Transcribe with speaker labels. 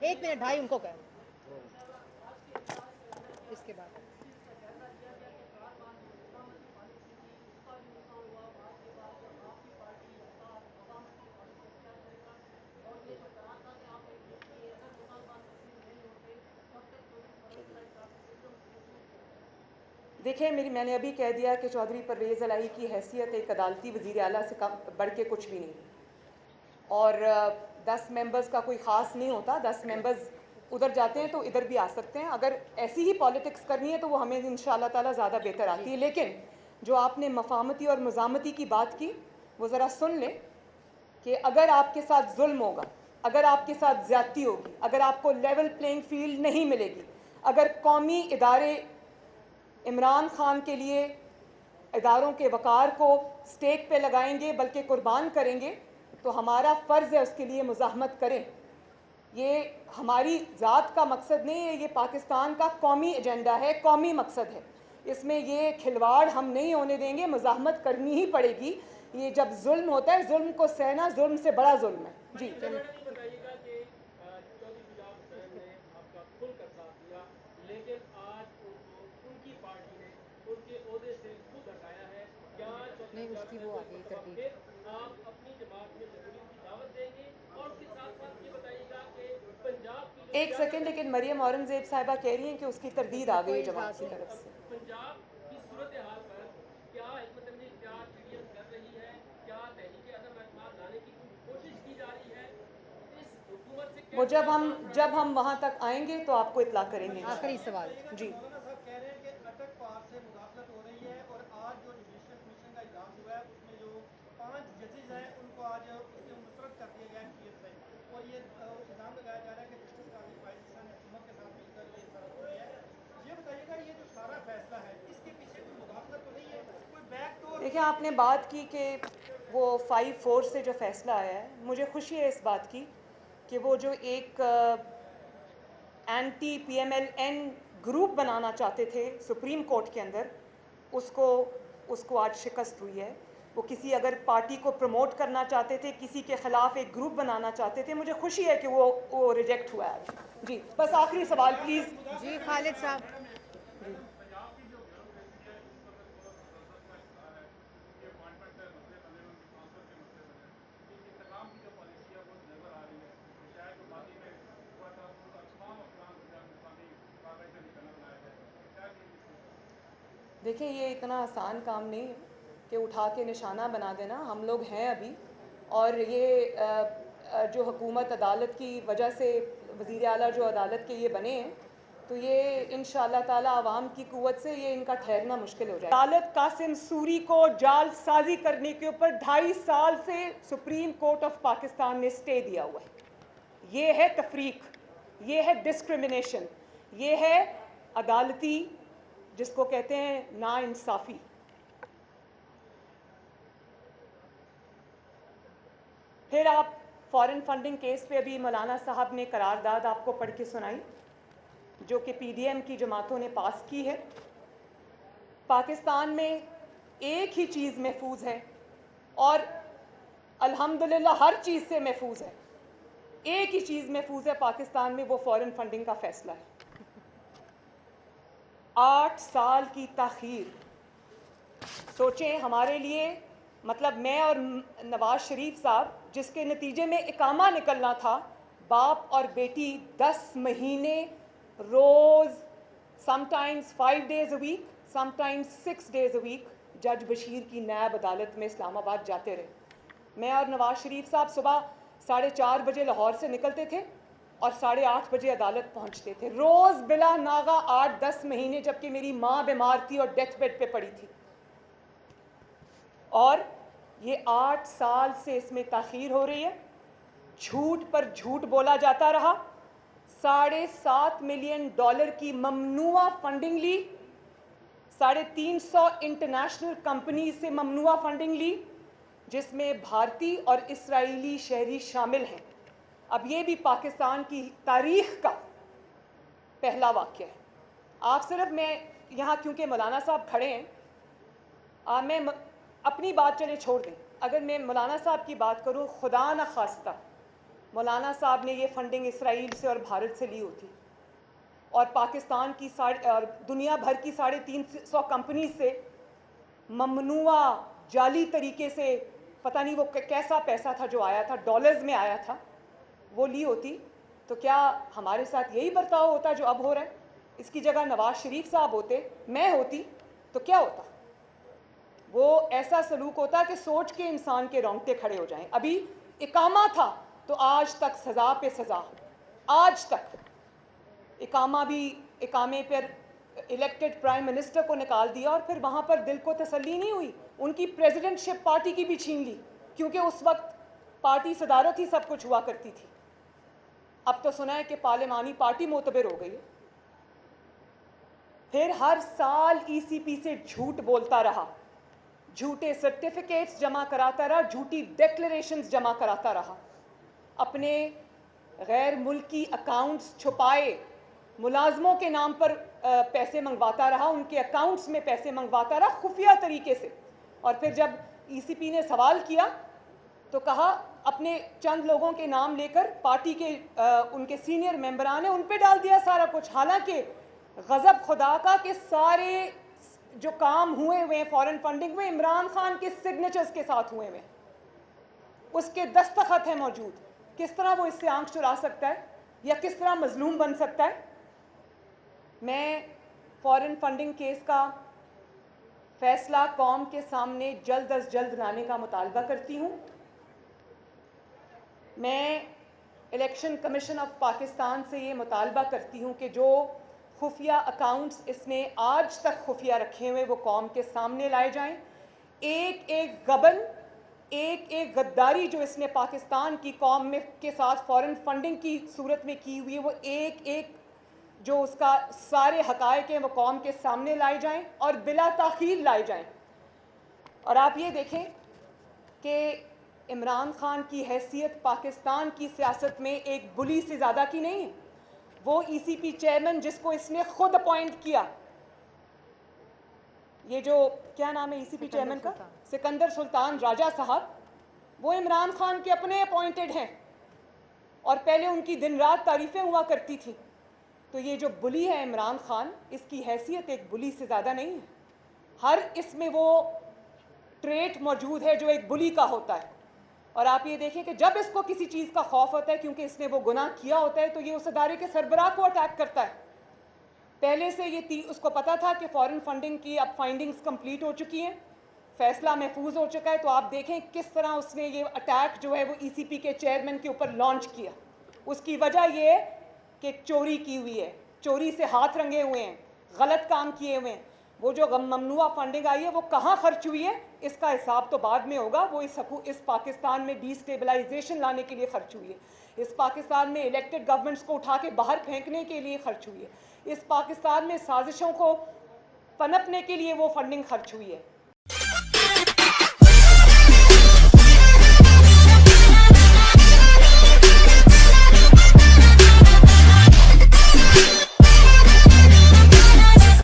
Speaker 1: 1 minute भाई, उनको कह इसके बाद।
Speaker 2: देखिए, मैंने अभी कह दिया कि चौधरी परवेज़ इलाही की हैसियत एक अदालती वज़ीर आला से कम बढ़ के कुछ भी नहीं, और 10 मेंबर्स का कोई ख़ास नहीं होता। 10 मेंबर्स उधर जाते हैं तो इधर भी आ सकते हैं। अगर ऐसी ही पॉलिटिक्स करनी है तो वो हमें इंशाअल्लाह ताला ज़्यादा बेहतर आती है। लेकिन जो आपने मफामती और मुज़ामती की बात की, वो ज़रा सुन लें कि अगर आपके साथ जुल्म होगा, अगर आपके साथ ज़्यादती होगी, अगर आपको लेवल प्लेइंग फील्ड नहीं मिलेगी, अगर कौमी इदारे इमरान खान के लिए इदारों के वक़ार को स्टेक पे लगाएंगे बल्कि कुर्बान करेंगे, तो हमारा फ़र्ज़ है उसके लिए मुज़ाहमत करें। ये हमारी ज़ात का मकसद नहीं है, ये पाकिस्तान का कौमी एजेंडा है, कौमी मकसद है। इसमें ये खिलवाड़ हम नहीं होने देंगे, मुज़ाहमत करनी ही पड़ेगी। ये जब जुल्म होता है, जुल्म को सहना जुल्म से बड़ा जुल्म है। जी
Speaker 1: नहीं, उसकी वो आ गई तरदीद।
Speaker 2: एक सेकेंड, लेकिन मरियम औरंगजेब साहिबा कह रही हैं कि उसकी तरदीद आ गई जमात की तरफ से। वो जब हम वहाँ तक आएंगे तो आपको इत्ला करेंगे।
Speaker 1: आखिरी सवाल
Speaker 2: जी। देखिए, आपने बात की कि वो 5-4 से जो फ़ैसला आया है, मुझे खुशी है इस बात की कि वो जो एक एंटी PMLN ग्रुप बनाना चाहते थे सुप्रीम कोर्ट के अंदर, उसको आज शिकस्त हुई है। वो किसी अगर पार्टी को प्रमोट करना चाहते थे, किसी के ख़िलाफ़ एक ग्रुप बनाना चाहते थे, मुझे खुशी है कि वो रिजेक्ट हुआ है। जी, बस आखिरी सवाल प्लीज़।
Speaker 1: जी खालिद साहब। जी
Speaker 2: देखिए, ये इतना आसान काम नहीं है कि उठा के निशाना बना देना। हम लोग हैं अभी, और ये जो हुकूमत अदालत की वजह से वज़ीर आला जो अदालत के ये बने हैं, तो ये इंशाअल्लाह ताला आवाम की कुव्वत से ये इनका ठहरना मुश्किल हो जाए। अदालत कासिम सूरी को जालसाजी करने के ऊपर 2.5 साल से सुप्रीम कोर्ट ऑफ पाकिस्तान ने स्टे दिया हुआ है। ये है तफरीक, ये है डिस्क्रिमिनेशन, ये है अदालती जिसको कहते हैं नाइंसाफ़ी। फिर आप फॉरेन फंडिंग केस पे अभी मौलाना साहब ने करारदाद आपको पढ़ के सुनाई, जो कि PDM की जमातों ने पास की है। पाकिस्तान में एक ही चीज़ महफूज है, और अल्हम्दुलिल्लाह हर चीज़ से महफूज है। एक ही चीज़ महफूज है पाकिस्तान में, वो फॉरेन फंडिंग का फैसला है। 8 साल की ताख़ीर, सोचें हमारे लिए, मतलब मैं और नवाज शरीफ साहब, जिसके नतीजे में इकामा निकलना था, बाप और बेटी 10 महीने रोज़, sometimes 5 days a week, sometimes 6 days a week, जज बशीर की नैब अदालत में इस्लामाबाद जाते रहे। मैं और नवाज शरीफ साहब सुबह 4:30 बजे लाहौर से निकलते थे और 8:30 बजे अदालत पहुंचते थे, रोज़ बिला नागा 8-10 महीने, जबकि मेरी माँ बीमार थी और डेथ बेड पे पड़ी थी। और ये 8 साल से इसमें ताख़ीर हो रही है। झूठ पर झूठ बोला जाता रहा। $7.5 मिलियन की ममनुआ फंडिंग ली, 350 इंटरनेशनल कंपनी से ममनुआ फंडिंग ली, जिसमें भारतीय और इसराइली शहरी शामिल हैं। अब ये भी पाकिस्तान की तारीख का पहला वाक़या है। आप सिर्फ, मैं यहाँ क्योंकि मौलाना साहब खड़े हैं, मैं अपनी बात चले छोड़ दें, अगर मैं मौलाना साहब की बात करूँ, खुदा न खास्ता मौलाना साहब ने ये फंडिंग इसराइल से और भारत से ली होती और पाकिस्तान की और दुनिया भर की 350 कंपनी से ममनुआ जाली तरीके से, पता नहीं वो कैसा पैसा था जो आया था, डॉलर्स में आया था, वो ली होती, तो क्या हमारे साथ यही बर्ताव होता जो अब हो रहा है? इसकी जगह नवाज शरीफ साहब होते, मैं होती, तो क्या होता? वो ऐसा सलूक होता कि सोच के इंसान के रोंगटे खड़े हो जाएं। अभी इकामा था तो आज तक सज़ा पे सज़ा, आज तक इकामे पर इलेक्टेड प्राइम मिनिस्टर को निकाल दिया और फिर वहाँ पर दिल को तसल्ली नहीं हुई, उनकी प्रेसिडेंटशिप पार्टी की भी छीन ली, क्योंकि उस वक्त पार्टी सदारत ही सब कुछ हुआ करती थी। अब तो सुना है कि पार्लिमानी पार्टी मोतबर हो गई है। फिर हर साल ईसीपी से झूठ बोलता रहा, झूठे सर्टिफिकेट्स जमा कराता रहा, झूठी डिक्लेरेशंस जमा कराता रहा, अपने गैर मुल्की अकाउंट्स छुपाए, मुलाजमों के नाम पर पैसे मंगवाता रहा, उनके अकाउंट्स में पैसे मंगवाता रहा खुफिया तरीके से। और फिर जब ईसीपी ने सवाल किया तो कहा अपने चंद लोगों के नाम लेकर पार्टी के उनके सीनियर मेंबरान ने उन पे डाल दिया सारा कुछ। हालांकि गज़ब खुदा का कि सारे जो काम हुए हुए फॉरेन फंडिंग में इमरान खान के सिग्नेचर्स के साथ हुए हुए, उसके दस्तखत हैं मौजूद। किस तरह वो इससे आंख चुरा सकता है या किस तरह मजलूम बन सकता है? मैं फॉरेन फंडिंग केस का फैसला कौम के सामने जल्द अज जल्द लाने का मुतालबा करती हूँ। मैं इलेक्शन कमीशन ऑफ पाकिस्तान से ये मुतालबा करती हूँ कि जो खुफिया अकाउंट्स इसने आज तक खुफिया रखे हुए वो कौम के सामने लाए जाएं। एक एक गबन, एक एक गद्दारी जो इसने पाकिस्तान की कौम में के साथ फॉरेन फंडिंग की सूरत में की हुई है, वो एक एक जो उसका सारे हकायक हैं वो कौम के सामने लाए जाएं और बिला ताखीर लाए जाएं। और आप ये देखें कि इमरान खान की हैसियत पाकिस्तान की सियासत में एक बुली से ज़्यादा की नहीं है। वो ईसीपी चेयरमैन जिसको इसने खुद अपॉइंट किया, ये जो क्या नाम है ईसीपी चेयरमैन का, सिकंदर सुल्तान राजा साहब, वो इमरान खान के अपने अपॉइंटेड हैं और पहले उनकी दिन रात तारीफ़ें हुआ करती थी। तो ये जो बुली है इमरान खान, इसकी हैसियत एक बुली से ज़्यादा नहीं है। हर इसमें वो ट्रेट मौजूद है जो एक बुली का होता है। और आप ये देखें कि जब इसको किसी चीज़ का खौफ होता है क्योंकि इसने वो गुनाह किया होता है, तो ये उस अदारे के सरबराह को अटैक करता है। पहले से ये उसको पता था कि फॉरेन फंडिंग की अब फाइंडिंग्स कंप्लीट हो चुकी हैं, फैसला महफूज हो चुका है। तो आप देखें किस तरह उसने ये अटैक जो है वो ईसीपी के चेयरमैन के ऊपर लॉन्च किया। उसकी वजह ये है कि चोरी की हुई है, चोरी से हाथ रंगे हुए हैं, गलत काम किए हुए हैं। वो जो ममनुआ फंडिंग आई है वो कहाँ खर्च हुई है इसका हिसाब तो बाद में होगा। वो इस पाकिस्तान में डिस्टेबलाइजेशन लाने के लिए खर्च हुई है, इस पाकिस्तान में इलेक्टेड गवर्नमेंट्स को उठा के बाहर फेंकने के लिए खर्च हुई है, इस पाकिस्तान में साजिशों को पनपने के लिए वो फंडिंग खर्च हुई है।